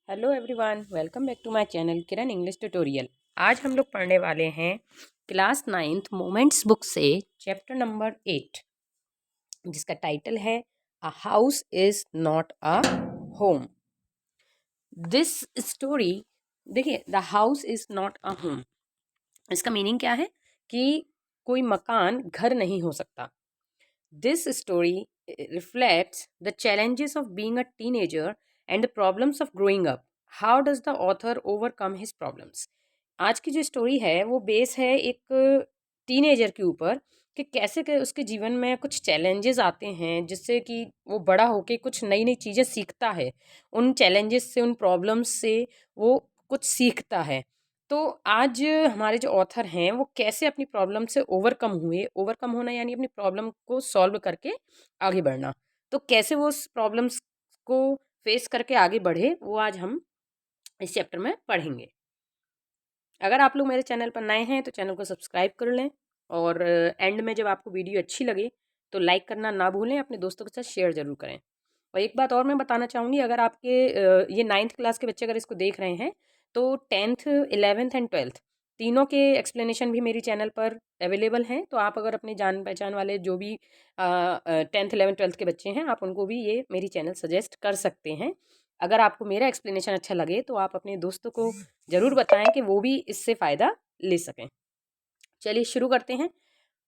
Hello everyone, welcome back to my channel Kiran English tutorial. आज हम लोग पढ़ने वाले हैं क्लास 9th मोमेंट्स बुक से चैप्टर नंबर 8, जिसका टाइटल है a house is not a home. This story, देखिए, the house is not a home, इसका मीनिंग क्या है कि कोई मकान घर नहीं हो सकता। This story reflects the challenges of being a teenager and the problems of growing up. How does the author overcome his problems? आज की जो स्टोरी है वो बेस है एक टीनेजर के ऊपर कि कैसे के उसके जीवन में कुछ चैलेंजेस आते हैं जिससे कि वो बड़ा होके कुछ नई नई चीज़ें सीखता है। उन चैलेंजेस से, उन प्रॉब्लम्स से वो कुछ सीखता है। तो आज हमारे जो ऑथर हैं वो कैसे अपनी प्रॉब्लम से ओवरकम हुए, ओवरकम होना यानी अपनी प्रॉब्लम को सॉल्व करके आगे बढ़ना। तो कैसे वो उस प्रॉब्लम्स को फेस करके आगे बढ़े, वो आज हम इस चैप्टर में पढ़ेंगे। अगर आप लोग मेरे चैनल पर नए हैं तो चैनल को सब्सक्राइब कर लें, और एंड में जब आपको वीडियो अच्छी लगे तो लाइक करना ना भूलें, अपने दोस्तों के साथ शेयर ज़रूर करें। और एक बात और मैं बताना चाहूँगी, अगर आपके ये 9th क्लास के बच्चे अगर इसको देख रहे हैं तो 10th 11th एंड 12th तीनों के एक्सप्लेनेशन भी मेरी चैनल पर अवेलेबल हैं। तो आप अगर अपने जान पहचान वाले जो भी 10th 11th 12th के बच्चे हैं, आप उनको भी ये मेरी चैनल सजेस्ट कर सकते हैं। अगर आपको मेरा एक्सप्लेनेशन अच्छा लगे तो आप अपने दोस्तों को ज़रूर बताएं कि वो भी इससे फ़ायदा ले सकें। चलिए शुरू करते हैं।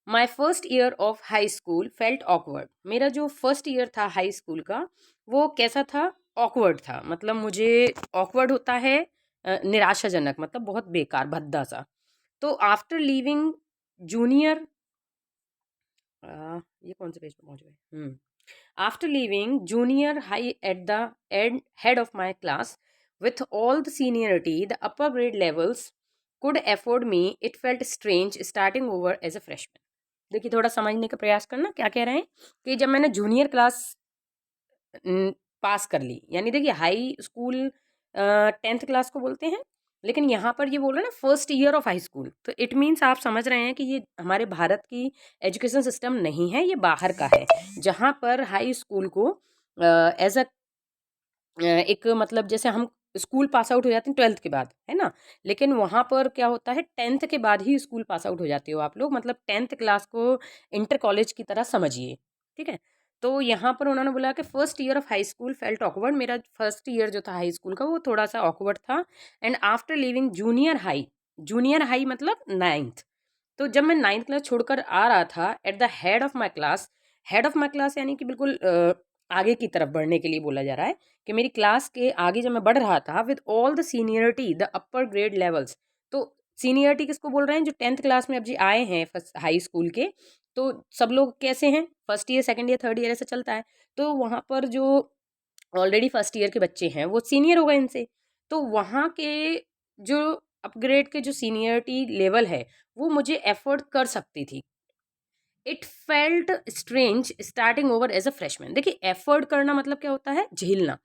My first year of high school felt awkward. मेरा जो फर्स्ट ईयर था हाई स्कूल का वो कैसा था? ऑकवर्ड था। मतलब मुझे ऑकवर्ड होता है निराशाजनक, मतलब बहुत बेकार, भद्दा सा। तो आफ्टर लीविंग जूनियर, ये कौन से पेज पे पहुंच गए? After leaving junior high at the head of my class, with all the seniority the upper grade levels could afford me, it felt strange starting over as a freshman. देखिए, थोड़ा समझने का प्रयास करना क्या कह रहे हैं कि जब मैंने जूनियर क्लास पास कर ली, यानी देखिए हाई स्कूल 10th क्लास को बोलते हैं, लेकिन यहाँ पर ये बोल रहे हैं ना first year of high school, तो इट मीन्स आप समझ रहे हैं कि ये हमारे भारत की एजुकेशन सिस्टम नहीं है, ये बाहर का है, जहाँ पर हाई स्कूल को एज अ एक, मतलब जैसे हम स्कूल पास आउट हो जाते हैं 12th के बाद, है ना, लेकिन वहाँ पर क्या होता है 10th के बाद ही स्कूल पास आउट हो जाते हो आप लोग, मतलब 10th क्लास को इंटर कॉलेज की तरह समझिए, ठीक है। तो यहाँ पर उन्होंने बोला कि first year of high school felt awkward. मेरा फर्स्ट ईयर जो था हाई स्कूल का वो थोड़ा सा ऑकवर्ड था। And after living junior high मतलब 9th, तो जब मैं 9th क्लास छोड़कर आ रहा था at the head of my class यानी कि बिल्कुल आगे की तरफ बढ़ने के लिए बोला जा रहा है कि मेरी क्लास के आगे जब मैं बढ़ रहा था with all the seniority the upper grade levels. तो सीनियरिटी किसको बोल रहे हैं? जो 10th क्लास में अब जी आए हैं फर्स्ट हाई स्कूल के, तो सब लोग कैसे हैं? First year, second year, third year ऐसा चलता है। तो वहाँ पर जो ऑलरेडी फर्स्ट ईयर के बच्चे हैं वो सीनियर हो गए इनसे, तो वहाँ के जो अपग्रेड के जो सीनियरिटी लेवल है वो मुझे एफोर्ड कर सकती थी। It felt strange starting over as a freshman. देखिए, एफर्ट करना मतलब क्या होता है? झेलना।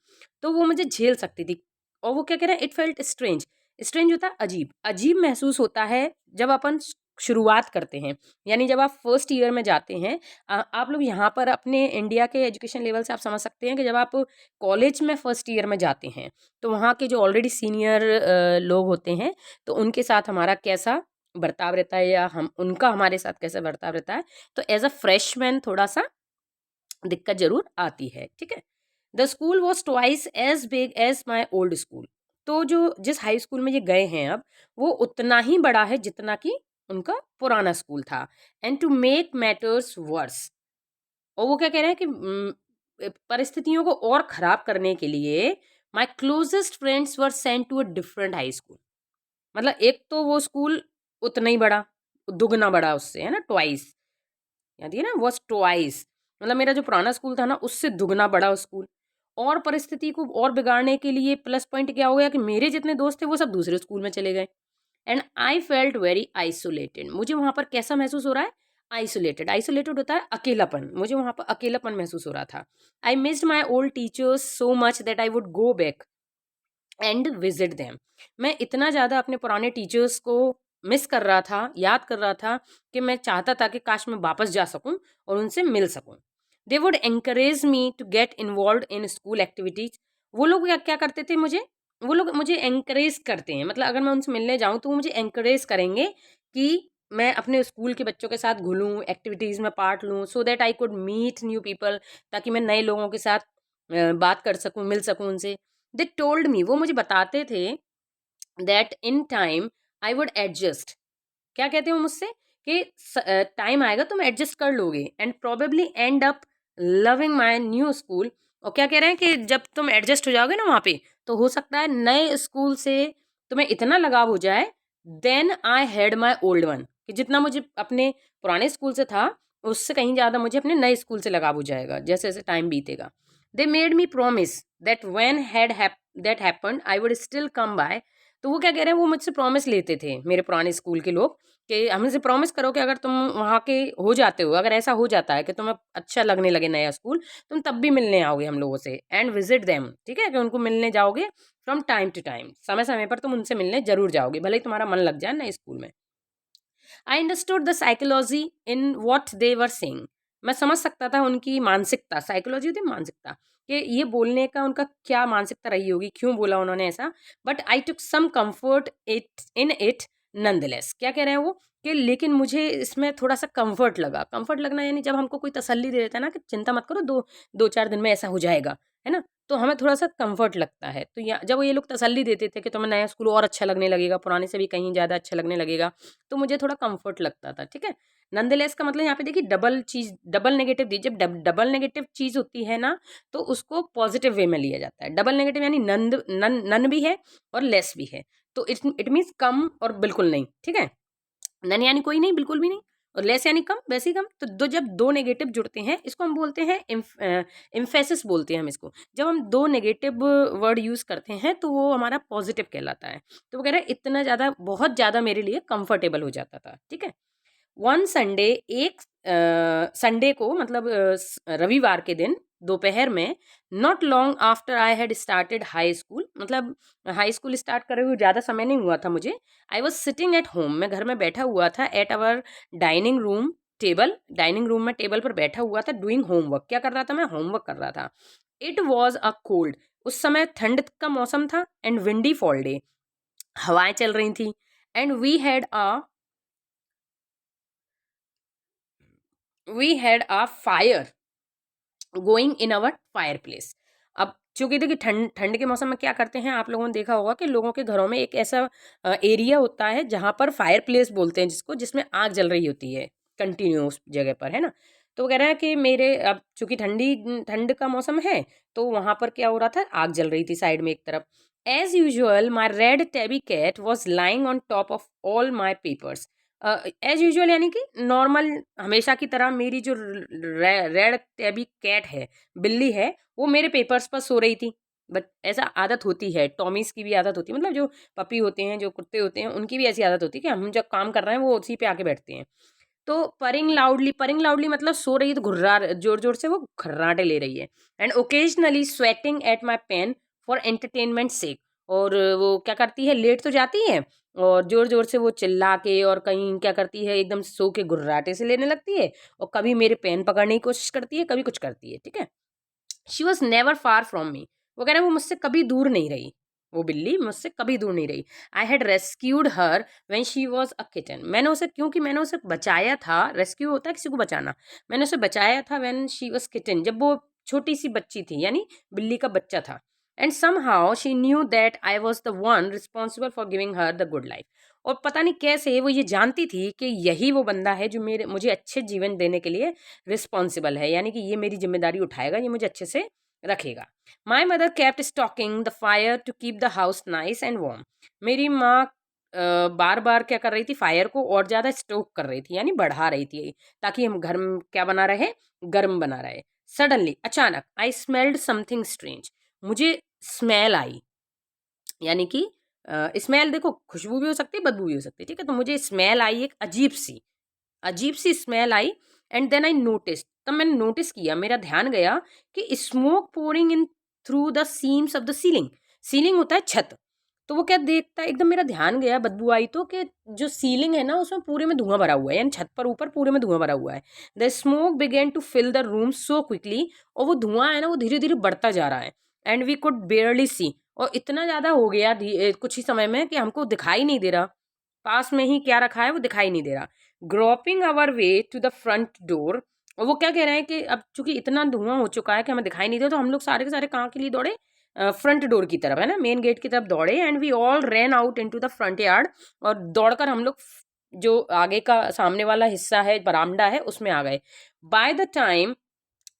तो वो मुझे झेल सकती थी। और वो क्या कह रहे हैं? It felt strange. स्ट्रेंज होता है अजीब, अजीब महसूस होता है जब अपन शुरुआत करते हैं, यानी जब आप फर्स्ट ईयर में जाते हैं। आप लोग यहाँ पर अपने इंडिया के एजुकेशन लेवल से आप समझ सकते हैं कि जब आप कॉलेज में फर्स्ट ईयर में जाते हैं तो वहाँ के जो ऑलरेडी सीनियर लोग होते हैं तो उनके साथ हमारा कैसा बर्ताव रहता है, या हम उनका हमारे साथ कैसा बर्ताव रहता है। तो एज अ फ्रेशमैन थोड़ा सा दिक्कत जरूर आती है, ठीक है। The school was twice as big as my old school. तो जो जिस हाई स्कूल में ये गए हैं अब, वो उतना ही बड़ा है जितना कि उनका पुराना स्कूल था। And to make matters worse, और वो क्या कह रहे हैं कि परिस्थितियों को और खराब करने के लिए my closest friends were sent to a different high school. मतलब एक तो वो स्कूल उतना ही बड़ा, दुगना बड़ा उससे, है ना, ट्वाइस, याद है ना, वॉज ट्वाइस, मतलब मेरा जो पुराना स्कूल था ना उससे दुगना बड़ा स्कूल। और परिस्थिति को और बिगाड़ने के लिए प्लस पॉइंट क्या हो गया कि मेरे जितने दोस्त थे वो सब दूसरे स्कूल में चले गए। And I felt very isolated. मुझे वहां पर कैसा महसूस हो रहा है? आइसोलेटेड। आइसोलेटेड होता है अकेलापन, मुझे वहां पर अकेलापन महसूस हो रहा था। I missed my old teachers so much that I would go back and visit them. मैं इतना ज़्यादा अपने पुराने टीचर्स को मिस कर रहा था, याद कर रहा था, कि मैं चाहता था कि काश मैं वापस जा सकूं और उनसे मिल सकूं। They would encourage me to get involve in school activities. वो लोग क्या क्या करते थे? मुझे वो लोग मुझे एनकरेज करते हैं, मतलब अगर मैं उनसे मिलने जाऊँ तो वो मुझे एनकरेज करेंगे कि मैं अपने स्कूल के बच्चों के साथ घुलूँ, एक्टिविटीज़ में पार्ट लूँ, so that I could meet new people, ताकि मैं नए लोगों के साथ बात कर सकूँ, मिल सकूँ उनसे। दे टोल्ड मी, वो मुझे बताते थे that in time I would adjust. क्या कहते हो मुझसे कि टाइम आएगा तुम एडजस्ट कर लोगे and probably and up loving my new school. और क्या कह रहे हैं कि जब तुम एडजस्ट हो जाओगे ना वहाँ पे, तो हो सकता है नए स्कूल से तुम्हें इतना लगाव हो जाए then I had my old one, कि जितना मुझे अपने पुराने स्कूल से था उससे कहीं ज़्यादा मुझे अपने नए स्कूल से लगाव हो जाएगा जैसे जैसे टाइम बीतेगा। They made me promise that when had that happened I would still come by. तो वो क्या कह रहे हैं, वो मुझसे प्रॉमिस लेते थे मेरे पुराने स्कूल के लोग कि हमसे प्रॉमिस करो कि अगर तुम वहाँ के हो जाते हो, अगर ऐसा हो जाता है कि तुम्हें अच्छा लगने लगे नया स्कूल, तुम तब भी मिलने आओगे हम लोगों से एंड विजिट देम, ठीक है, कि उनको मिलने जाओगे फ्रॉम टाइम टू टाइम, समय समय पर तुम उनसे मिलने जरूर जाओगे, भले ही तुम्हारा मन लग जाए नए स्कूल में। I understood the psychology in what they were saying. मैं समझ सकता था उनकी मानसिकता, साइकोलॉजी होती है मानसिकता, कि ये बोलने का उनका क्या मानसिकता रही होगी, क्यों बोला उन्होंने ऐसा। But I took some comfort it nonetheless. क्या कह रहे हैं वो, कि लेकिन मुझे इसमें थोड़ा सा कंफर्ट लगा। कंफर्ट लगना यानी जब हमको कोई तसल्ली दे देता है ना कि चिंता मत करो, दो दो चार दिन में ऐसा हो जाएगा, है ना, तो हमें थोड़ा सा कंफर्ट लगता है। तो जब ये लोग तसल्ली देते थे कि तुम्हें नया स्कूल और अच्छा लगने लगेगा, पुराने से भी कहीं ज़्यादा अच्छा लगने लगेगा, तो मुझे थोड़ा कंफर्ट लगता था, ठीक है। नॉनदलेस का मतलब यहाँ पे देखिए डबल चीज, डबल नेगेटिव दी, जब डबल नेगेटिव चीज होती है ना तो उसको पॉजिटिव वे में लिया जाता है। डबल नेगेटिव यानी नन नन नन भी है और लेस भी है, तो इट मीन्स कम और बिल्कुल नहीं, ठीक है। नन यानी कोई नहीं, बिल्कुल भी नहीं, और लेस यानी कम, वैसे ही कम। तो जब दो नेगेटिव जुड़ते हैं इसको हम बोलते हैं इम्फेसिस बोलते हैं हम इसको। जब हम दो नेगेटिव वर्ड यूज करते हैं तो वो हमारा पॉजिटिव कहलाता है। तो वो कह रहे हैं इतना ज़्यादा, बहुत ज़्यादा मेरे लिए कंफर्टेबल हो जाता था, ठीक है। वन संडे, एक संडे को मतलब रविवार के दिन दोपहर में, not long after I had started high school, मतलब हाई स्कूल स्टार्ट करे हुए ज़्यादा समय नहीं हुआ था मुझे। I was sitting at home, मैं घर में बैठा हुआ था, at our dining room table, dining room में टेबल पर बैठा हुआ था, डूइंग होमवर्क। क्या कर रहा था मैं, होमवर्क कर रहा था। इट वॉज अ कोल्ड, उस समय ठंड का मौसम था, एंड विंडी फॉल डे, हवाएं चल रही थी, and we had a fire going in our fireplace. अब चूंकि देखिए ठंड ठंड के मौसम में क्या करते हैं, आप लोगों ने देखा होगा कि लोगों के घरों में एक ऐसा एरिया होता है जहाँ पर फायर प्लेस बोलते हैं जिसको, जिसमें आग जल रही होती है कंटिन्यू उस जगह पर, है ना। तो वो कह रहा है कि मेरे अब चूंकि ठंड का मौसम है, तो वहां पर क्या हो रहा था, आग जल रही थी साइड में एक तरफ। As usual my red tabby cat was lying on top of all my papers. As usual यानी कि नॉर्मल, हमेशा की तरह मेरी जो रेड टैबी कैट है, बिल्ली है, वो मेरे पेपर्स पर सो रही थी। बट ऐसा आदत होती है, टॉमीज की भी आदत होती है, मतलब जो पपी होते हैं, जो कुत्ते होते हैं, उनकी भी ऐसी आदत होती है कि हम जब काम कर रहे हैं वो उसी पे आके बैठते हैं। तो परिंग लाउडली मतलब सो रही है, तो घुर्रा जोर जोर से वो खर्राटे ले रही है। And occasionally swatting at my pen for entertainment sake. और वो क्या करती है, लेट तो जाती है और जोर जोर से वो चिल्ला के, और कहीं क्या करती है, एकदम सो के घुर्राटे से लेने लगती है, और कभी मेरे पेन पकड़ने की कोशिश करती है, कभी कुछ करती है, ठीक है। She was never far from me, वो कह रहे हैं वो मुझसे कभी दूर नहीं रही, वो बिल्ली मुझसे कभी दूर नहीं रही। I had rescued her when she was a kitten, मैंने उसे, क्योंकि मैंने उसे बचाया था, रेस्क्यू होता है किसी को बचाना, मैंने उसे बचाया था व्हेन शी वॉज किटन, जब वो छोटी सी बच्ची थी, यानी बिल्ली का बच्चा था। And somehow she knew that I was the one responsible for giving her the good life. और पता नहीं कैसे वो ये जानती थी कि यही वो बंदा है जो मुझे अच्छे जीवन देने के लिए रिस्पॉन्सिबल है, यानी कि ये मेरी जिम्मेदारी उठाएगा, ये मुझे अच्छे से रखेगा। My mother kept stocking the fire to keep the house nice and warm. मेरी माँ बार बार क्या कर रही थी, फायर को और ज़्यादा स्टोक कर रही थी, यानी बढ़ा रही थी, ताकि हम घर में क्या बना रहे, गर्म बना रहे। सडनली, अचानक, आई स्मेल्ड समथिंग स्ट्रेंज, मुझे स्मेल आई, यानी कि स्मेल देखो खुशबू भी हो सकती है, बदबू भी हो सकती है, ठीक है। तो मुझे स्मेल आई एक अजीब सी स्मेल आई। एंड देन आई नोटिस, तब मैंने नोटिस किया, मेरा ध्यान गया कि smoke pouring in through the seams of the ceiling. Ceiling होता है छत, तो वो क्या देखता है, एकदम मेरा ध्यान गया, बदबू आई तो, कि जो सीलिंग है ना उसमें पूरे में धुआं भरा हुआ है, यानी छत पर ऊपर पूरे में धुआं भरा हुआ है। The smoke began to fill the room so quickly, और वो धुआं है ना वो धीरे धीरे बढ़ता जा रहा है। एंड वी कुड बेयरली सी, और इतना ज़्यादा हो गया कुछ ही समय में कि हमको दिखाई नहीं दे रहा पास में ही क्या रखा है, वो दिखाई नहीं दे रहा। Groping our way to the front door, और वो क्या कह रहे हैं कि अब चूंकि इतना धुआं हो चुका है कि हमें दिखाई नहीं दे, तो हम लोग सारे के सारे कहाँ के लिए दौड़े, फ्रंट डोर की तरफ, है ना, मेन गेट की तरफ दौड़े। And we all ran out into the front yard, और दौड़कर हम लोग जो आगे का सामने वाला हिस्सा है, बरामदा है, उसमें आ गए। By the time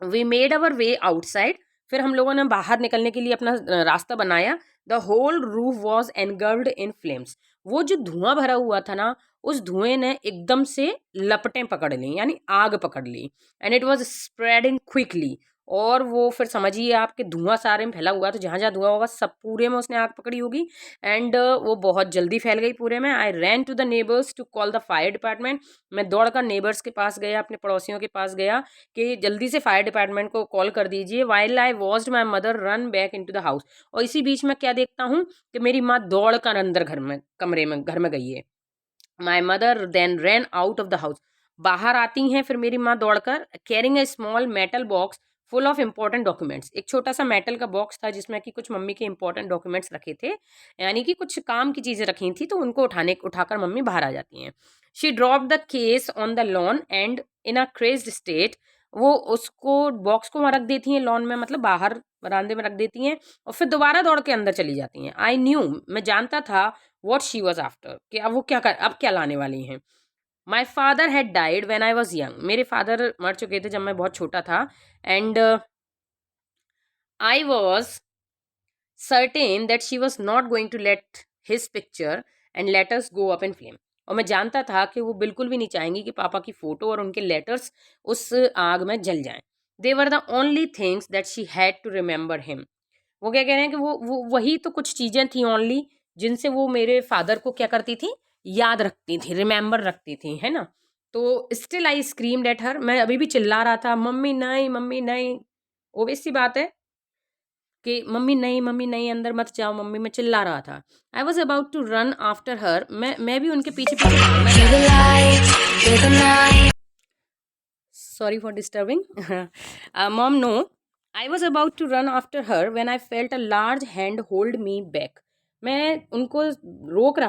we made our way outside, फिर हम लोगों ने बाहर निकलने के लिए अपना रास्ता बनाया। The whole roof was engulfed in flames, वो जो धुआं भरा हुआ था ना, उस धुएं ने एकदम से लपटें पकड़ ली, यानी आग पकड़ ली। And it was spreading quickly, और वो फिर समझिए आपके धुआं सारे में फैला हुआ, तो जहाँ जहाँ धुआं होगा सब पूरे में उसने आग पकड़ी होगी। एंड वो बहुत जल्दी फैल गई पूरे में। I ran to the neighbours to call the fire department, मैं दौड़कर नेबर्स के पास गया, अपने पड़ोसियों के पास गया कि जल्दी से फायर डिपार्टमेंट को कॉल कर दीजिए। While I watched my mother run back into the house, और इसी बीच में क्या देखता हूँ कि मेरी माँ दौड़ कर अंदर घर में गई है। My mother then ran out of the house, बाहर आती हैं फिर मेरी माँ दौड़कर, carrying a small metal box full of important documents, एक छोटा सा मेटल का बॉक्स था जिसमें कि कुछ मम्मी के इंपॉर्टेंट डॉक्यूमेंट्स रखे थे, यानी कि कुछ काम की चीज़ें रखी थी, तो उनको उठाकर मम्मी बाहर आ जाती हैं। She drop the case on the lawn and in a crazed state, वो उसको बॉक्स को वहाँ रख देती हैं लॉन में, मतलब बाहर बरामदे में रख देती हैं, और फिर दोबारा दौड़ के अंदर चली जाती हैं। आई न्यू, मैं जानता था वॉट शी वॉज आफ्टर, कि अब वो अब क्या लाने वाली हैं। My father had died when I was young, मेरे फादर मर चुके थे जब मैं बहुत छोटा था। And I was certain that she was not going to let his picture and letters go up in flame, और मैं जानता था कि वो बिल्कुल भी नहीं चाहेंगी कि पापा की फोटो और उनके लेटर्स उस आग में जल जाएं। They were the only things that she had to remember him, वो क्या कह रहे हैं कि वो वही तो कुछ चीज़ें थी ओनली, जिनसे वो मेरे फादर को क्या करती थी, याद रखती थी, रिमेंबर रखती थी, है ना। तो still I screamed at her, मैं अभी भी चिल्ला रहा था, मम्मी नहीं, मम्मी नहीं। ओबियस सी बात है कि मम्मी नहीं, मम्मी नहीं, अंदर मत जाओ मम्मी, मैं चिल्ला रहा था। I was about to run after her, मैं भी उनके पीछे पीछे भागना, sorry for disturbing. Mom, no, I was about to run after her when I felt a large hand hold me back. मैं उनको रोक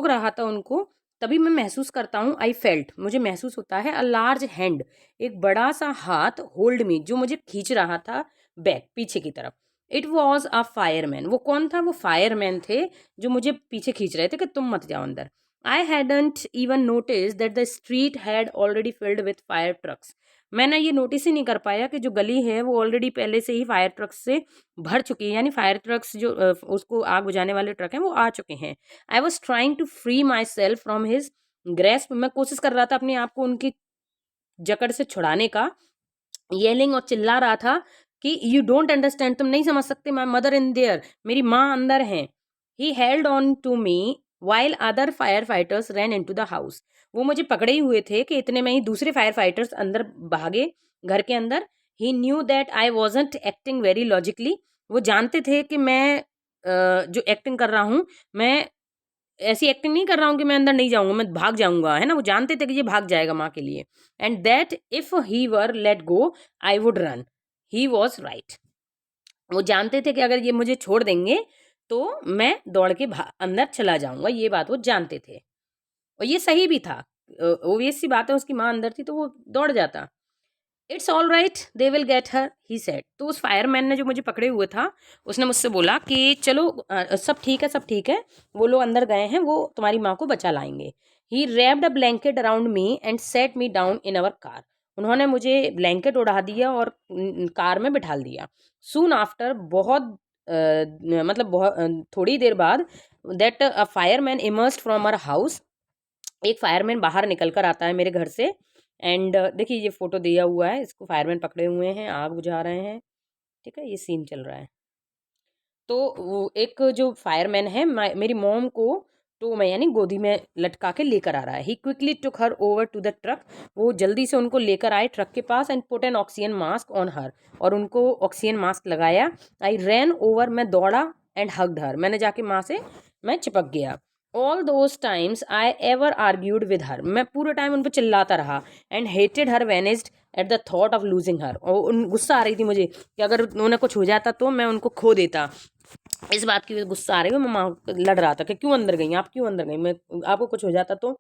रहा था उनको, तभी मैं महसूस करता हूँ, आई फेल्ट, मुझे महसूस होता है, अ लार्ज हैंड, एक बड़ा सा हाथ, होल्ड मी, जो मुझे खींच रहा था बैक, पीछे की तरफ। इट वॉज अ फायरमैन, वो कौन था, वो फायरमैन थे जो मुझे पीछे खींच रहे थे कि तुम मत जाओ अंदर। I hadn't even noticed that the street had already filled with fire trucks. मैंने ये नोटिस ही नहीं कर पाया कि जो गली है वो ऑलरेडी पहले से ही फायर ट्रक्स से भर चुकी है, यानी फायर ट्रक्स जो उसको आग बुझाने वाले ट्रक हैं वो आ चुके हैं। I was trying to free myself from his grasp, मैं कोशिश कर रहा था अपने आप को उनकी जकड़ से छुड़ाने का, येलिंग, और चिल्ला रहा था कि यू डोंट अंडरस्टैंड, तुम नहीं समझ सकते, माई मदर इन देयर, मेरी माँ अंदर हैं। He held on to me while other firefighters ran into the house, वो मुझे पकड़े ही हुए थे कि इतने में ही दूसरे फायर फाइटर्स अंदर भागे घर के अंदर। He knew that I wasn't acting very logically, वो जानते थे कि मैं जो एक्टिंग कर रहा हूँ, मैं ऐसी एक्टिंग नहीं कर रहा हूँ कि मैं अंदर नहीं जाऊंगा, मैं भाग जाऊंगा, है ना, वो जानते थे कि ये भाग जाएगा माँ के लिए। And that if he were let go I would run, he was right, वो जानते थे कि अगर ये मुझे छोड़ देंगे तो मैं दौड़ के अंदर चला जाऊंगा, ये बात वो जानते थे, और ये सही भी था। ओबियस सी बात है, उसकी माँ अंदर थी तो वो दौड़ जाता। It's all right, they will get her, he said, तो उस फायरमैन ने जो मुझे पकड़े हुए था उसने मुझसे बोला कि चलो सब ठीक है, सब ठीक है, वो लोग अंदर गए हैं, वो तुम्हारी माँ को बचा लाएंगे। He wrapped a blanket around me and set me down in our car, उन्होंने मुझे ब्लैंकेट उड़ा दिया और कार में बिठा दिया। सून आफ्टर, मतलब बहुत थोड़ी देर बाद, that a fireman emerged from our house, एक फायरमैन बाहर निकल कर आता है मेरे घर से। एंड देखिए ये फोटो दिया हुआ है, इसको फायरमैन पकड़े हुए हैं, आग बुझा रहे हैं, ठीक है, ये सीन चल रहा है। तो वो एक जो फायरमैन है मेरी मॉम को तो मैं यानी गोदी में लटका के लेकर आ रहा है। He quickly took her over to the truck, वो जल्दी से उनको लेकर आए ट्रक के पास, and put an oxygen mask on her, और उनको ऑक्सीजन मास्क लगाया। आई रैन ओवर, मैं दौड़ा, एंड हग्ड हर, मैंने जाके माँ से मैं चिपक गया। All those times I ever argued with her, मैं पूरे टाइम उन पर चिल्लाता रहा। And hated her vanished at the thought of losing her, और उन गुस्सा आ रही थी मुझे कि अगर उन्हें कुछ हो जाता तो मैं उनको खो देता। इस बात की गुस्सा आ रही है, मैं माँ लड़ रहा था कि क्यों अंदर गई, आप क्यों अंदर गई, मैं आपको कुछ हो जाता तो।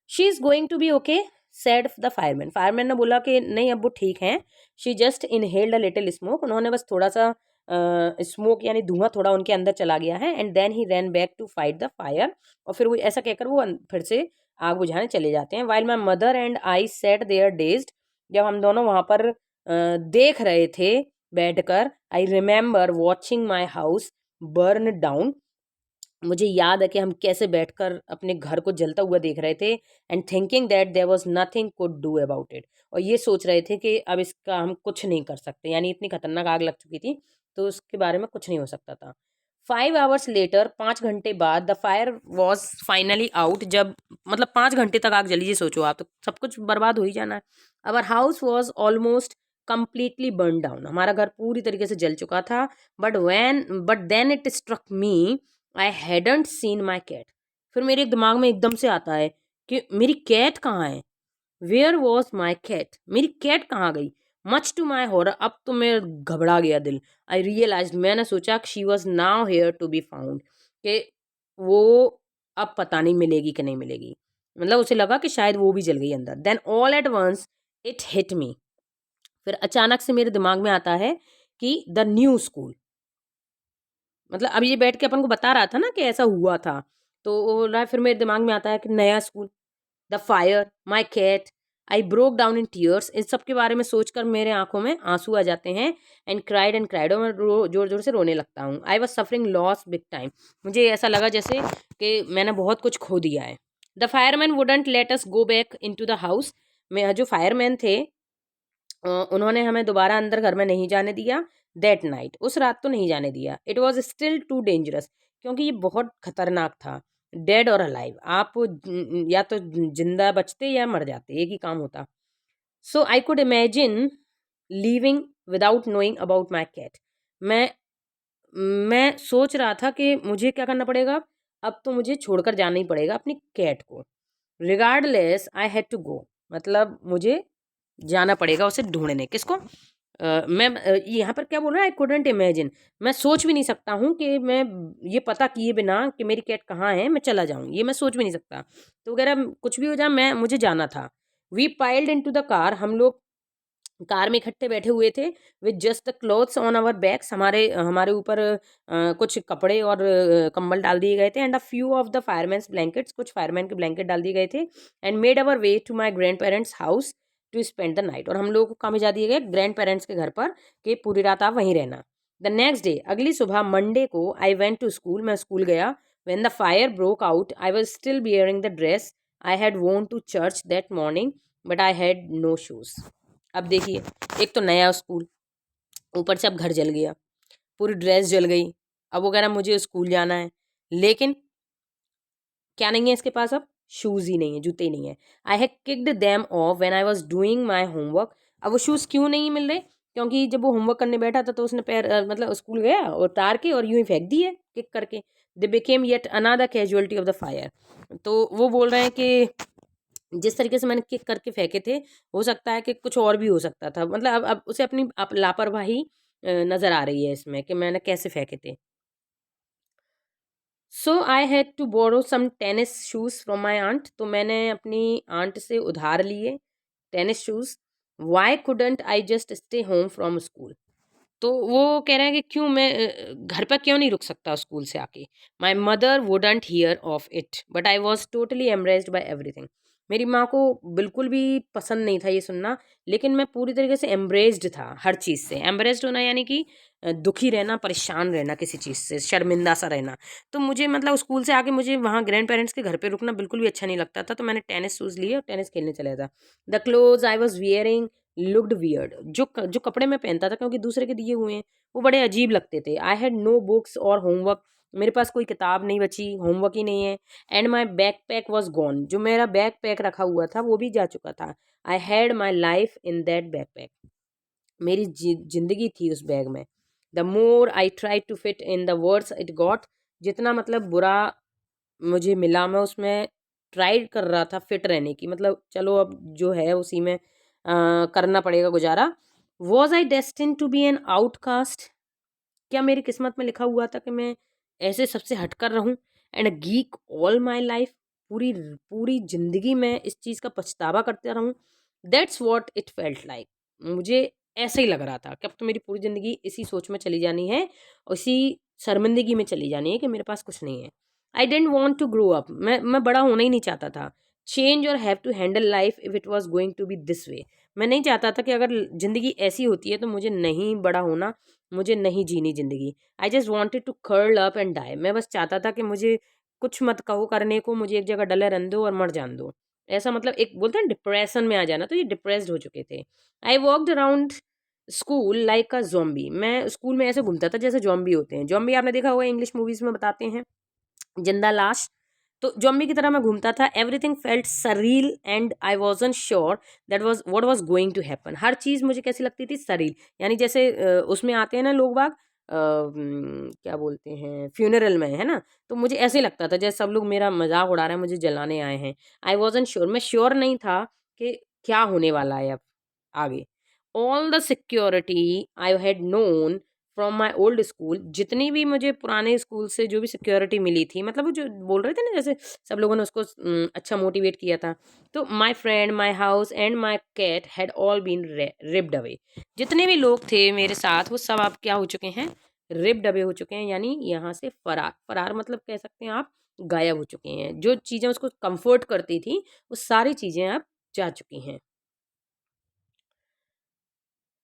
She is going to be okay, said the fireman. Fireman ने बोला कि नहीं अब वो ठीक हैं। She just inhaled a little smoke, उन्होंने बस थोड़ा सा स्मोक यानी धुआं थोड़ा उनके अंदर चला गया है। And then he ran back to fight the fire, और फिर वो ऐसा कहकर वो फिर से आग बुझाने चले जाते हैं। While my mother and I sat there dazed, जब हम दोनों वहाँ पर देख रहे थे बैठकर, I remember watching my house burn down, मुझे याद है कि हम कैसे बैठकर अपने घर को जलता हुआ देख रहे थे। And thinking that there was nothing could do about it, और ये सोच रहे थे कि अब इसका हम कुछ नहीं कर सकते, यानी इतनी खतरनाक आग लग चुकी थी तो उसके बारे में कुछ नहीं हो सकता था। 5 hours लेटर, 5 घंटे बाद, the fire was finally out, जब मतलब 5 घंटे तक आग जली, ये सोचो आप, तो सब कुछ बर्बाद हो ही जाना है। Our house was almost completely burn down, हमारा घर पूरी तरीके से जल चुका था। But then it struck me I hadn't seen my cat, फिर मेरे दिमाग में एकदम से आता है कि मेरी कैट कहाँ है, वेयर वॉज माई कैट, मेरी कैट कहाँ गई। मच टू माई हॉरर, अब तो मैं घबरा गया दिल। आई रियलाइज, मैंने सोचा कि she was nowhere to be found, कि वो अब पता नहीं मिलेगी कि नहीं मिलेगी, मतलब उसे लगा कि शायद वो भी जल गई अंदर। Then all at once it hit me, फिर अचानक से मेरे दिमाग में आता है कि द न्यू स्कूल, मतलब अब ये बैठ के अपन को बता रहा था ना कि ऐसा हुआ था, तो वो बोल रहा है, फिर मेरे दिमाग में आता है कि नया school, the fire, my cat, I broke down in tears, इन सब के बारे में सोचकर मेरे आंखों में आंसू आ जाते हैं। एंड क्राइड, और मैं जोर जोर से रोने लगता हूँ। I was suffering loss big time, मुझे ऐसा लगा जैसे कि मैंने बहुत कुछ खो दिया है। The fireman wouldn't let us go back into the house, में जो फायरमैन थे उन्होंने हमें दोबारा अंदर घर में नहीं जाने दिया। दैट नाइट, उस रात तो नहीं जाने दिया। It was still too dangerous, क्योंकि ये बहुत खतरनाक था। डेड और अलाइव, आप या तो जिंदा बचते या मर जाते, एक ही काम होता। So I could imagine leaving without knowing about my cat, मैं मैं सोच रहा था कि मुझे क्या करना पड़ेगा, अब तो मुझे छोड़कर जाना ही पड़ेगा अपनी कैट को। Regardless I had to go, मतलब मुझे जाना पड़ेगा उसे ढूंढने, किसको, यहाँ पर क्या बोल रहा है, आई कुडंट इमेजिन, मैं सोच भी नहीं सकता हूँ कि मैं ये पता किए बिना कि मेरी कैट कहाँ है मैं चला जाऊँ, ये मैं सोच भी नहीं सकता। तो वगैरह कुछ भी हो जाए, मैं मुझे जाना था। We piled into the car, हम लोग कार में इकट्ठे बैठे हुए थे। With just the clothes on our backs, हमारे हमारे ऊपर कुछ कपड़े और कंबल डाल दिए गए थे। And a few of the firemen's blankets, कुछ फायरमैन के ब्लैंकेट डाल दिए गए थे। And made our way to my grandparents house to spend the night, और हम लोगों को कहाँ भेजा दिए गए, ग्रैंड पेरेंट्स के घर पर, कि पूरी रात आप वहीं रहना। द नेक्स्ट डे, अगली सुबह मंडे को, आई वेंट टू स्कूल, मैं स्कूल गया। When the fire broke out I was still wearing the dress I had worn to church that morning, but I had no shoes. अब देखिए, एक तो नया स्कूल, ऊपर से अब घर जल गया, पूरी ड्रेस जल गई, अब वो कह रहा है मुझे स्कूल जाना है, लेकिन क्या नहीं है इसके पास, अब शूज़ ही नहीं है, जूते ही नहीं है। I had kicked them of when I was doing my homework, अब वो शूज़ क्यों नहीं मिल रहे, क्योंकि जब वो होमवर्क करने बैठा था तो उसने पैर मतलब स्कूल गया और उतार के और यूं ही फेंक दिए किक करके। They became yet another casualty of the fire, तो वो बोल रहे हैं कि जिस तरीके से मैंने किक करके फेंके थे, हो सकता है कि कुछ और भी हो सकता था, मतलब अब उसे अपनी लापरवाही नज़र आ रही है इसमें कि मैंने कैसे फेंके थे। So I had to borrow some tennis shoes from my aunt, तो मैंने अपनी आंट से उधार लिए tennis shoes. Why couldn't I just stay home from school, तो वो कह रहे हैं कि क्यों मैं घर पर क्यों नहीं रुक सकता स्कूल से आके। My mother wouldn't here of it, but I was totally embraced by everything, मेरी माँ को बिल्कुल भी पसंद नहीं था ये सुनना, लेकिन मैं पूरी तरीके से एम्ब्रेस्ड था हर चीज़ से। एम्ब्रेस्ड होना यानी कि दुखी रहना, परेशान रहना, किसी चीज़ से शर्मिंदा सा रहना। तो मुझे मतलब स्कूल से आके मुझे वहाँ ग्रैंड पेरेंट्स के घर पे रुकना बिल्कुल भी अच्छा नहीं लगता था, तो मैंने टेनिस शूज़ लिए और टेनिस खेलने चला था। The close I was wearing looked weird, जो कपड़े मैं पहनता था क्योंकि दूसरे के दिए हुए हैं, वो बड़े अजीब लगते थे। आई हैड नो बुक्स और होमवर्क, मेरे पास कोई किताब नहीं बची, होमवर्क ही नहीं है। And my back pack was gone, जो मेरा बैक पैक रखा हुआ था वो भी जा चुका था। I had my life in that backpack, मेरी जिंदगी थी उस बैग में। The more I try to fit in the words it got, जितना मतलब बुरा मुझे मिला, मैं उसमें ट्राई कर रहा था फिट रहने की, मतलब चलो अब जो है उसी में करना पड़ेगा गुजारा। Was I destined to be an outcast, क्या मेरी किस्मत में लिखा हुआ था कि मैं ऐसे सबसे हटकर रहूं and a geek all my life? पूरी पूरी जिंदगी मैं इस चीज़ का पछतावा करते रहूं? That's what it felt like. मुझे ऐसे ही लग रहा था कि अब तो मेरी पूरी ज़िंदगी इसी सोच में चली जानी है, उसी शर्मिंदगी में चली जानी है कि मेरे पास कुछ नहीं है। I didn't want to grow up. मैं बड़ा होना ही नहीं चाहता था। चेंज और have to handle life if it was going to be this way. मैं नहीं चाहता था कि अगर ज़िंदगी ऐसी होती है तो मुझे नहीं बड़ा होना, मुझे नहीं जीनी ज़िंदगी। I just wanted to curl up and die. मैं बस चाहता था कि मुझे कुछ मत कहो करने को, मुझे एक जगह डले रहने दो और मर जान दो। ऐसा मतलब एक बोलते हैं डिप्रेशन में आ जाना, तो ये डिप्रेस्ड हो चुके थे। I walked around school like a zombie. मैं स्कूल में ऐसे घूमता था जैसे ज़ॉम्बी होते हैं। ज़ॉम्बी आपने देखा होगा, इंग्लिश मूवीज़ में बताते हैं, जिंदा लाश। तो ज़ॉम्बी की तरह मैं घूमता था। Everything felt surreal and I wasn't sure that was what was going to happen. हर चीज़ मुझे कैसी लगती थी? सरील। यानी जैसे उसमें आते हैं ना लोग बाग, क्या बोलते हैं, फ्यूनरल में, है ना? तो मुझे ऐसे ही लगता था जैसे सब लोग मेरा मजाक उड़ा रहे हैं, मुझे जलाने आए हैं। आई वाज़न्ट श्योर। मैं श्योर नहीं था कि क्या होने वाला है अब आगे। All the security I had known from my old school. जितनी भी मुझे पुराने स्कूल से जो भी सिक्योरिटी मिली थी, मतलब वो जो बोल रहे थे ना, जैसे सब लोगों ने उसको अच्छा मोटिवेट किया था। तो my friend, my house and my cat had all been ripped away. जितने भी लोग थे मेरे साथ वो सब अब क्या हो चुके हैं? रिप्ड अवे हो चुके हैं, यानी यहाँ से फरार। फरार मतलब कह सकते हैं आप गायब हो चुके हैं। जो चीज़ें उसको कंफर्ट करती थी वो सारी चीज़ें अब जा चुकी हैं।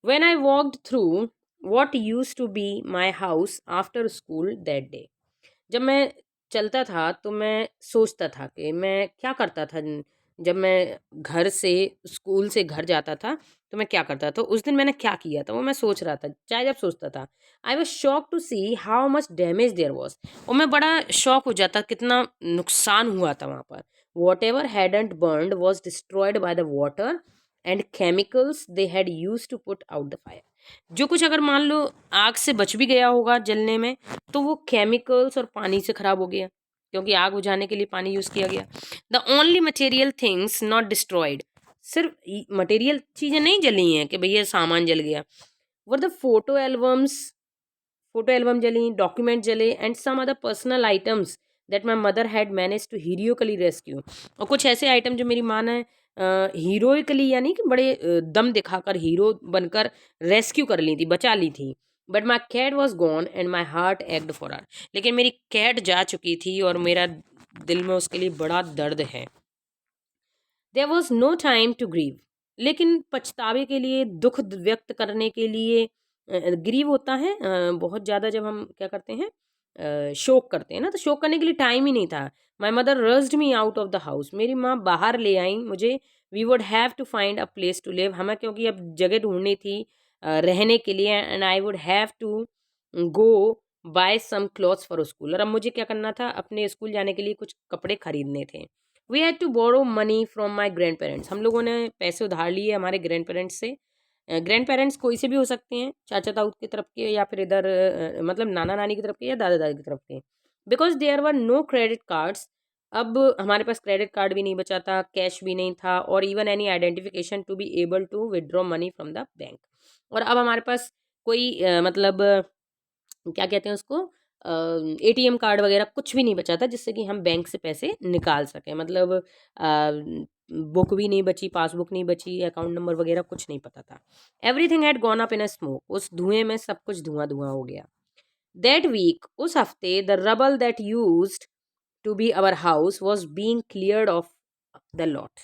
When I walked through what used to be my house after school that day, जब मैं चलता था तो मैं सोचता था कि मैं क्या करता था। जब मैं घर से स्कूल से घर जाता था तो मैं क्या करता था, तो उस दिन मैंने क्या किया था वो मैं सोच रहा था, चाहे जब सोचता था। I was shock to see how much damage there was. और मैं बड़ा शॉक हो जाता कितना नुकसान हुआ था वहाँ पर। Whatever hadn't burned was destroyed by the water and chemicals they had use to put out the fire. जो कुछ अगर मान लो आग से बच भी गया होगा जलने में, तो वो केमिकल्स और पानी से खराब हो गया, क्योंकि आग बुझाने के लिए पानी यूज किया गया। The only material things not destroyed. सिर्फ मटेरियल चीजें नहीं जली हैं कि भैया सामान जल गया। वर द फोटो एल्बम जली, डॉक्यूमेंट जले and some other personal items that my mother had manage to heroically rescue. और कुछ ऐसे आइटम जो मेरी माँ ने हीरोइकली यानी कि बड़े दम दिखाकर हीरो बनकर रेस्क्यू कर ली थी, बचा ली थी। But my cat was gone and my heart ached for her. लेकिन मेरी कैट जा चुकी थी और मेरा दिल में उसके लिए बड़ा दर्द है। There was no time to grieve. लेकिन पछतावे के लिए, दुख व्यक्त करने के लिए, ग्रीव होता है बहुत ज़्यादा जब हम क्या करते हैं, शोक करते हैं ना, तो शोक करने के लिए टाइम ही नहीं था। My mother rushed me out of the house. मेरी माँ बाहर ले आई मुझे। We would have to find a place to live. हमें क्योंकि अब जगह ढूंढनी थी रहने के लिए, and I would have to go buy some clothes for school. और अब मुझे क्या करना था, अपने स्कूल जाने के लिए कुछ कपड़े खरीदने थे। We had to borrow money from my grandparents. हम लोगों ने पैसे उधार लिए हमारे ग्रैंड पेरेंट्स से। ग्रैंड पेरेंट्स कोई से भी हो सकते हैं, चाचा ताऊ की तरफ के, या फिर इधर मतलब नाना नानी की तरफ के, या दादा दादी की तरफ के। Because there were no credit cards. अब हमारे पास क्रेडिट कार्ड भी नहीं बचा था, कैश भी नहीं था, और even any identification to be able to withdraw money from the bank. और अब हमारे पास कोई मतलब क्या कहते हैं उसको, एटीएम कार्ड वगैरह कुछ भी नहीं बचा था जिससे कि हम बैंक से पैसे निकाल सकें। मतलब बुक भी नहीं बची, पासबुक नहीं बची, अकाउंट नंबर वगैरह कुछ नहीं पता था। Everything had gone up in a smoke. उस धुएं में सब कुछ धुआं धुआं हो गया। दैट वीक, उस हफ्ते, the rubble that used to be our house was being cleared off the lot.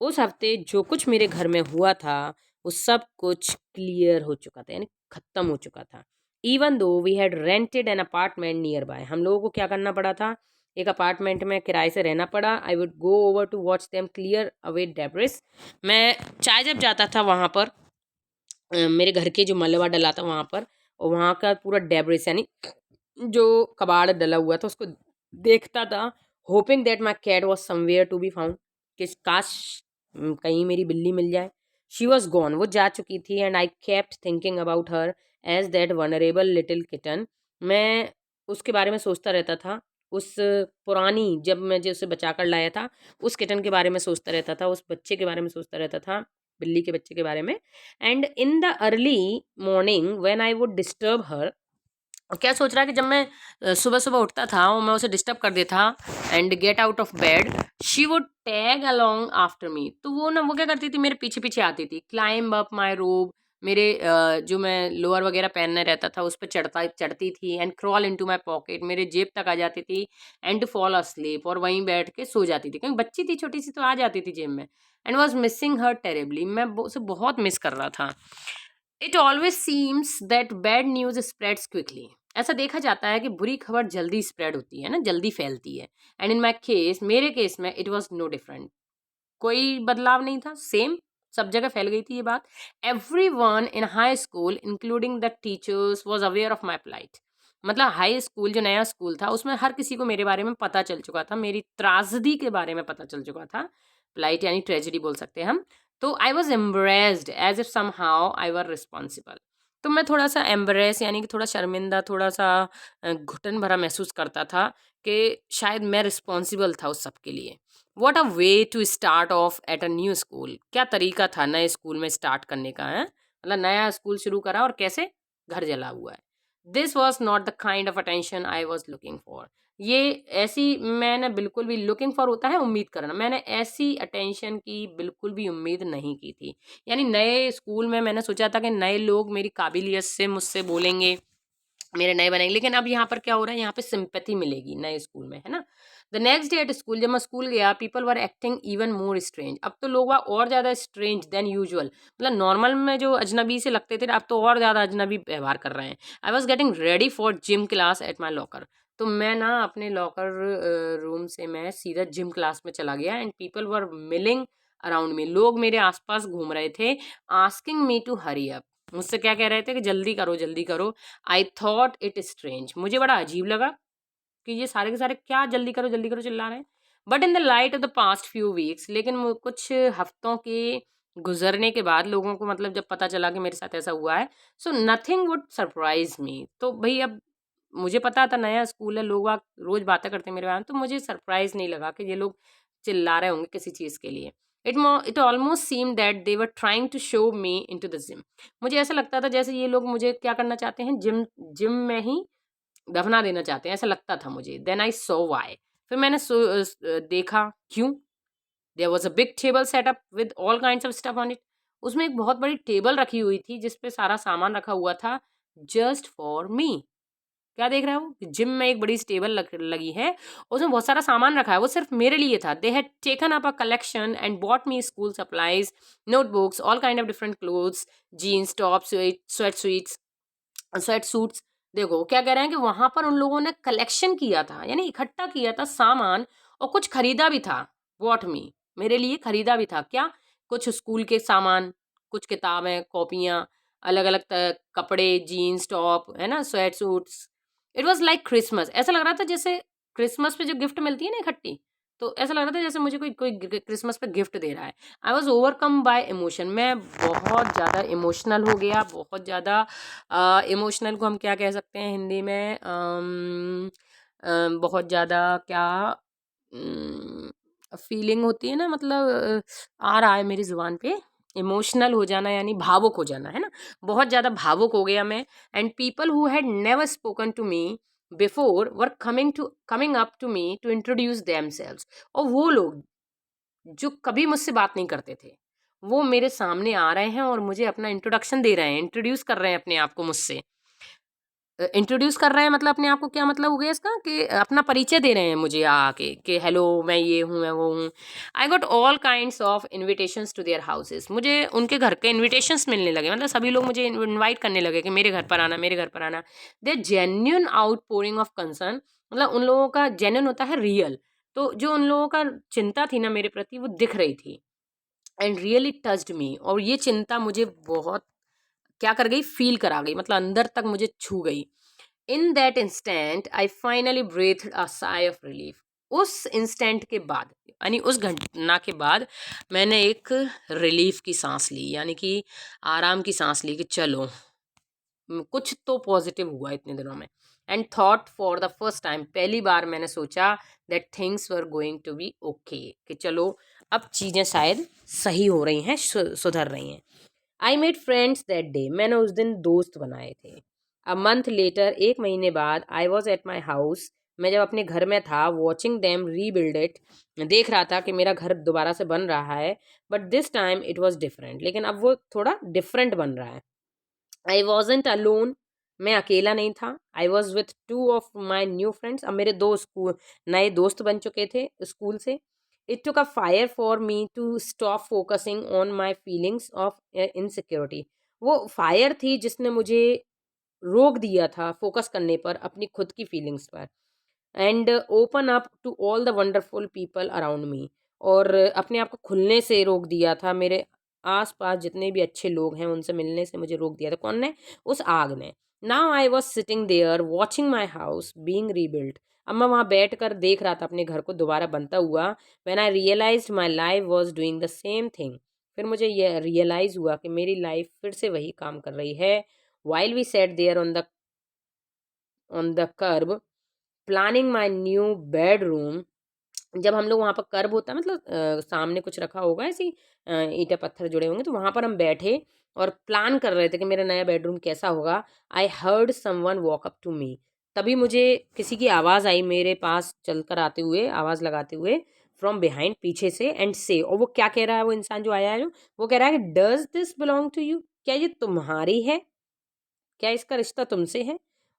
उस हफ्ते जो कुछ मेरे घर में हुआ था वो सब कुछ क्लियर हो चुका था, यानी खत्म हो चुका था। Even though we had rented an apartment nearby. हम लोगों को क्या करना पड़ा था, एक अपार्टमेंट में किराए से रहना पड़ा। I would go over to watch them clear away debris. मैं चाय जब जाता था वहाँ पर, मेरे घर के जो मलबा डला था वहाँ पर, और वहाँ का पूरा डेब्रिस यानी जो कबाड़ डला हुआ था उसको देखता था, hoping that my cat was somewhere to be found. कि काश कहीं मेरी बिल्ली मिल जाए। शी वॉज गॉन, वो जा चुकी थी। And I kept thinking about her as that vulnerable little kitten. मैं उसके बारे में सोचता रहता था, उस पुरानी, जब मैं जो उसे बचा कर लाया था, उस किटन के बारे में सोचता रहता था, उस बच्चे के बारे में सोचता रहता था, बिल्ली के बच्चे के बारे में। And in the early morning when I would disturb her, और क्या सोच रहा है कि जब मैं सुबह सुबह उठता था और मैं उसे डिस्टर्ब कर देता and get out of bed, she would tag along after me. तो वो ना, वो क्या करती थी, मेरे पीछे पीछे आती थी, क्लाइंब अप माई रोब, मेरे जो मैं लोअर वगैरह पहनने रहता था उस पर चढ़ती थी, and crawl into my pocket, मेरे जेब तक आ जाती थी, एंड टू फॉल अस्लीप, और वहीं बैठ के सो जाती थी, क्योंकि बच्ची थी छोटी सी, तो आ जाती थी जेब में। And was missing her terribly, मैं उसे बहुत मिस कर रहा था। It always seems that bad news spreads quickly. ऐसा देखा जाता है कि बुरी खबर जल्दी स्प्रेड होती है ना, जल्दी फैलती है। एंड इन माई केस, मेरे केस में, इट वॉज नो डिफरेंट। कोई बदलाव नहीं था, सेम, सब जगह फैल गई थी ये बात। Every one in high school including the teachers was aware of my plight। मतलब हाई स्कूल जो नया स्कूल था उसमें हर किसी को मेरे बारे में पता चल चुका था, मेरी त्रासदी के बारे में पता चल चुका था। plight यानी ट्रेजेडी बोल सकते हैं हम। तो I was embarrassed as if somehow I were responsible. तो मैं थोड़ा सा एम्ब्रेस यानी कि थोड़ा शर्मिंदा, थोड़ा सा घुटन भरा महसूस करता था कि शायद मैं रिस्पॉन्सिबल था उस सब के लिए। What a way to start off at a new school. क्या तरीका था नए स्कूल में स्टार्ट करने का है, मतलब नया स्कूल शुरू करा और कैसे घर जला हुआ है। This was not the kind of attention I was looking for. ये ऐसी, मैंने बिल्कुल भी, लुकिंग फॉर होता है उम्मीद करना, मैंने ऐसी अटेंशन की बिल्कुल भी उम्मीद नहीं की थी। यानी नए स्कूल में मैंने सोचा था कि नए लोग मेरी काबिलियत से मुझसे बोलेंगे, मेरे नए बनेंगे, लेकिन अब यहाँ पर क्या हो रहा है, यहाँ पे सिंपैथी मिलेगी नए स्कूल में, है ना। The next day at school, जब मैं स्कूल गया, people were acting even more strange. अब तो लोग और ज़्यादा स्ट्रेंज देन यूजुअल, मतलब नॉर्मल में जो अजनबी से लगते थे, अब तो और ज़्यादा अजनबी व्यवहार कर रहे हैं। I was getting ready for gym class at my locker. तो मैं ना अपने लॉकर रूम से मैं सीधा जिम क्लास में चला गया, and people were milling around me. लोग मेरे आसपास घूम रहे थे, asking me to hurry up. मुझसे क्या कह रहे थे कि जल्दी करो जल्दी करो। आई थॉट इट स्ट्रेंज, मुझे बड़ा अजीब लगा कि ये सारे के सारे क्या जल्दी करो चिल्ला रहे हैं। But in the light of the past few weeks, लेकिन कुछ हफ्तों के गुजरने के बाद लोगों को, मतलब जब पता चला कि मेरे साथ ऐसा हुआ है, so nothing would surprise me. तो भाई अब मुझे पता था नया स्कूल है, लोग रोज बातें करते हैं मेरे बारे में, तो मुझे सरप्राइज नहीं लगा कि ये लोग चिल्ला रहे होंगे किसी चीज़ के लिए। It almost seem that they were trying to show me into the gym. मुझे ऐसा लगता था जैसे ये लोग मुझे क्या करना चाहते हैं, जिम जिम में ही दफना देना चाहते हैं, ऐसा लगता था मुझे। देन आई सो वाई, फिर मैंने देखा क्यों। There was a big table setup with all kinds of stuff on it. उसमें एक बहुत बड़ी टेबल रखी हुई थी जिस पे सारा सामान रखा हुआ था, जस्ट फॉर मी। क्या देख रहा है वो, जिम में एक बड़ी सी टेबल लगी है, उसमें बहुत सारा सामान रखा है, वो सिर्फ मेरे लिए था। They had taken up a collection and bought me school supplies, notebooks, all kind of different clothes, jeans top, sweat suits. देखो क्या कह रहे हैं कि वहां पर उन लोगों ने कलेक्शन किया था, यानी इकट्ठा किया था सामान, और कुछ खरीदा भी था। वॉट मी, मेरे लिए खरीदा भी था क्या, कुछ स्कूल के सामान, कुछ किताबें, कॉपियां, अलग अलग कपड़े, जीन्स टॉप, है ना, sweat suits. It was like Christmas. ऐसा लग रहा था जैसे क्रिसमस पे जो गिफ्ट मिलती है ना इकट्ठी, तो ऐसा लग रहा था जैसे मुझे कोई कोई क्रिसमस पे गिफ्ट दे रहा है। I was overcome bye emotion, मैं बहुत ज़्यादा इमोशनल हो गया, बहुत ज़्यादा। इमोशनल को हम क्या कह सकते हैं हिंदी में, बहुत ज़्यादा क्या फीलिंग होती है ना, मतलब आ रहा है मेरी ज़ुबान पे, इमोशनल हो जाना यानी भावुक हो जाना, है ना। बहुत ज़्यादा भावुक हो गया मैं। And people who had never spoken to me before were coming up to me to introduce themselves. और वो लोग जो कभी मुझसे बात नहीं करते थे, वो मेरे सामने आ रहे हैं और मुझे अपना इंट्रोडक्शन दे रहे हैं, इंट्रोड्यूस कर रहे हैं अपने आप को मुझसे। इंट्रोड्यूस कर रहे हैं मतलब अपने आप को, क्या मतलब हो गया इसका, कि अपना परिचय दे रहे हैं मुझे आके कि हेलो मैं ये हूँ, मैं वो हूँ। I got all kinds of invitations to their houses. मुझे उनके घर के इनविटेशंस मिलने लगे, मतलब सभी लोग मुझे इनवाइट करने लगे कि मेरे घर पर आना, मेरे घर पर आना। Their genuine outpouring of concern, मतलब उन लोगों का जेन्यून होता है रियल। तो जो उन लोगों का चिंता थी ना मेरे प्रति, वो दिख रही थी। एंड रियली टच्ड मी, और ये चिंता मुझे बहुत क्या कर गई, फील करा गई, मतलब अंदर तक मुझे छू गई। In that instant I finally breathed a sigh of relief. उस इंस्टेंट के बाद, यानी उस घटना के बाद, मैंने एक रिलीफ की सांस ली, यानी कि आराम की सांस ली कि चलो कुछ तो पॉजिटिव हुआ इतने दिनों में। And thought for the first time, पहली बार मैंने सोचा that things were going to be okay, कि चलो अब चीज़ें शायद सही हो रही हैं, सुधर रही हैं। I made friends that day, मैंने उस दिन दोस्त बनाए थे। अ मंथ लेटर, एक महीने बाद, I was at my house, मैं जब अपने घर में था, वॉचिंग देम रीबिल्ड इट, देख रहा था कि मेरा घर दोबारा से बन रहा है, but this time it was different, लेकिन अब वो थोड़ा डिफरेंट बन रहा है। आई वॉजेंट अलोन, मैं अकेला नहीं था। I was with two of my new friends, अब मेरे दो स्कूल नए दोस्त बन चुके थे स्कूल से। It took a fire for me to stop focusing on my feelings of insecurity, वो फायर थी जिसने मुझे रोक दिया था फोकस करने पर अपनी खुद की फीलिंग्स पर, and open up to all the wonderful people around me, और अपने आप को खुलने से रोक दिया था, मेरे आस पास जितने भी अच्छे लोग हैं उनसे मिलने से मुझे रोक दिया था। कौन ने? उस आग ने। Now I was sitting there watching my house being rebuild, अब मैं वहाँ बैठ कर देख रहा था अपने घर को दोबारा बनता हुआ। When I realised my life was doing the same thing, फिर मुझे ये रियलाइज़ हुआ कि मेरी लाइफ फिर से वही काम कर रही है। While we sat there on the curb planning my new bedroom, जब हम लोग वहाँ पर कर्ब होता है मतलब सामने कुछ रखा होगा ऐसी ईंटें पत्थर जुड़े होंगे, तो वहाँ पर हम बैठे और प्लान कर रहे थे कि मेरा नया बेडरूम कैसा होगा। I heard someone walk up to me, तभी मुझे किसी की आवाज़ आई मेरे पास चल कर आते हुए, आवाज़ लगाते हुए, फ्रॉम बिहाइंड, पीछे से, एंड से, और वो क्या कह रहा है, वो इंसान जो आया है, जो वो कह रहा है कि does this belong to you, क्या ये तुम्हारी है, क्या इसका रिश्ता तुमसे है।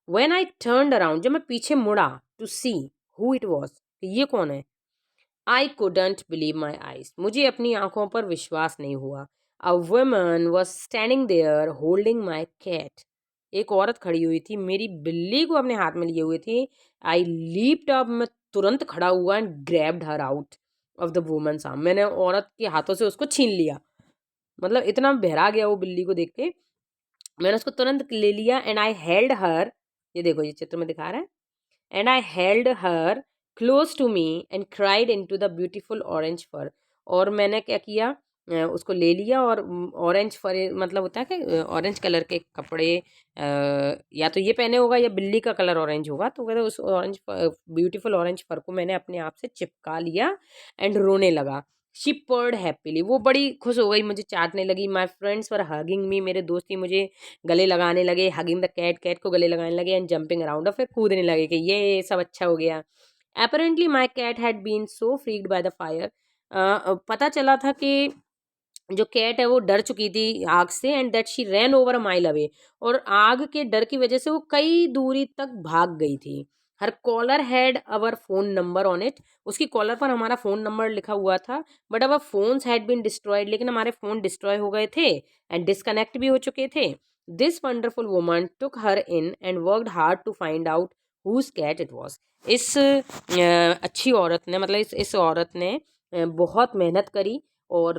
वेन आई टर्न अराउंड, जब मैं पीछे मुड़ा, to see who it was, ये कौन है, I couldn't believe my eyes, मुझे अपनी आंखों पर विश्वास नहीं हुआ। A woman was standing there holding my cat, एक औरत खड़ी हुई थी, मेरी बिल्ली को अपने हाथ में लिए हुए थी। आई लीप्ड अप, मैं तुरंत खड़ा हुआ and grabbed her out of the woman's arm, मैंने औरत के हाथों से उसको छीन लिया, मतलब इतना बहरा गया वो बिल्ली को देख के। मैंने उसको तुरंत ले लिया एंड आई हेल्ड हर, ये देखो ये चित्र में दिखा रहा है, and I held her close to me and cried into the beautiful orange fur, और मैंने क्या किया, उसको ले लिया और ऑरेंज फर मतलब होता है कि ऑरेंज कलर के कपड़े, या तो ये पहने होगा या बिल्ली का कलर ऑरेंज होगा, तो कहते उस ऑरेंज ब्यूटीफुल ऑरेंज फर को मैंने अपने आप से चिपका लिया एंड रोने लगा। शी पर्ड हैप्पीली, वो बड़ी खुश हो गई, मुझे चाटने लगी। माई फ्रेंड्स वर हगिंग मी, मेरे दोस्त ही मुझे गले लगाने लगे, हगिंग द कैट, कैट को गले लगाने लगे, एंड जंपिंग अराउंड, और फिर कूदने लगे कि ये सब अच्छा हो गया। Apparently my cat had been so freaked by the fire, पता चला था कि जो कैट है वो डर चुकी थी आग से, and that she rain over a mile away, और आग के डर की वजह से वो कई दूरी तक भाग गई थी। Her collar had our phone number on it, उसकी कॉलर पर हमारा फ़ोन नंबर लिखा हुआ था, but our phones had been destroyed, लेकिन हमारे फ़ोन डिस्ट्रॉय हो गए थे एंड डिसकनेक्ट भी हो चुके थे। This wonderful woman took her in and worked hard to find out whose cat it was, इस अच्छी औरत ने, मतलब इस औरत ने बहुत मेहनत करी और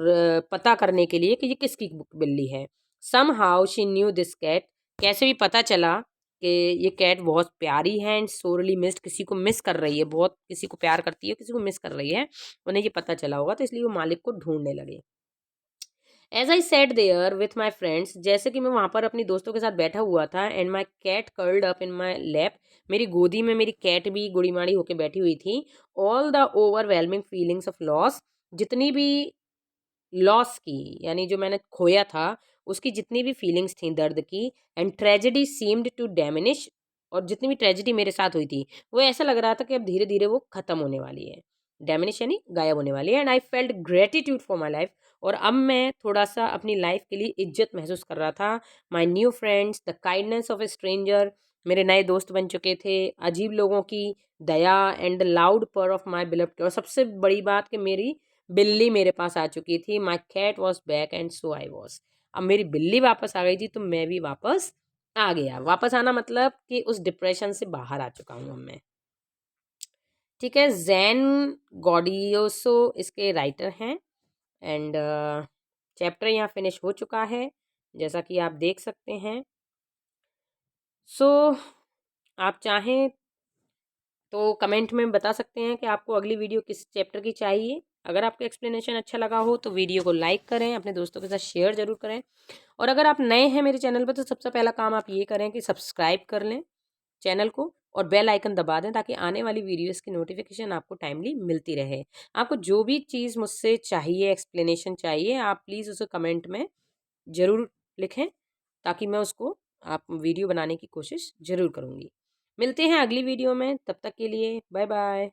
पता करने के लिए कि ये किसकी बिल्ली है। Somehow she knew this cat, कैसे भी पता चला कि ये कैट बहुत प्यारी है एंड सोरली मिस्ड, किसी को मिस कर रही है, बहुत किसी को प्यार करती है, किसी को मिस कर रही है, उन्हें ये पता चला होगा, तो इसलिए वो मालिक को ढूंढने लगे। As I sat there with my friends, जैसे कि मैं वहाँ पर अपनी दोस्तों के साथ बैठा हुआ था, and my cat curled up in my lap, मेरी गोदी में मेरी कैट भी गुड़ी माड़ी होकर बैठी हुई थी। All the overwhelming feelings of loss, जितनी भी लॉस की, यानी जो मैंने खोया था उसकी जितनी भी फीलिंग्स थी दर्द की, एंड ट्रेजेडी सीम्ड टू डैमिनिश, और जितनी भी ट्रेजेडी मेरे साथ हुई थी वो ऐसा लग रहा था कि अब धीरे धीरे वो खत्म होने वाली है, डैमिनिश यानी गायब होने वाली है। And I felt gratitude for my life, और अब मैं थोड़ा सा अपनी लाइफ के लिए इज्जत महसूस कर रहा था। My new friends, the kindness of A stranger, मेरे नए दोस्त बन चुके थे, अजीब लोगों की दया, एंड द लाउड पर ऑफ माई बिलव्ड, और सबसे बड़ी बात कि मेरी बिल्ली मेरे पास आ चुकी थी। My cat was back and so I was, अब मेरी बिल्ली वापस आ गई थी तो मैं भी वापस आ गया। वापस आना मतलब कि उस डिप्रेशन से बाहर आ चुका हूँ अब मैं। ठीक है, जैन गॉडियोसो इसके राइटर हैं, एंड चैप्टर यहाँ फिनिश हो चुका है जैसा कि आप देख सकते हैं। सो आप चाहें तो कमेंट में बता सकते हैं कि आपको अगली वीडियो किस चैप्टर की चाहिए। अगर आपको एक्सप्लेनेशन अच्छा लगा हो तो वीडियो को लाइक करें, अपने दोस्तों के साथ शेयर ज़रूर करें, और अगर आप नए हैं मेरे चैनल पर तो सबसे पहला काम आप ये करें कि सब्सक्राइब कर लें चैनल को और बेल आइकन दबा दें, ताकि आने वाली वीडियोस की नोटिफिकेशन आपको टाइमली मिलती रहे। आपको जो भी चीज़ मुझसे चाहिए, एक्सप्लेनेशन चाहिए, आप प्लीज़ उसे कमेंट में ज़रूर लिखें ताकि मैं उसको आप वीडियो बनाने की कोशिश ज़रूर करूँगी। मिलते हैं अगली वीडियो में, तब तक के लिए बाय बाय।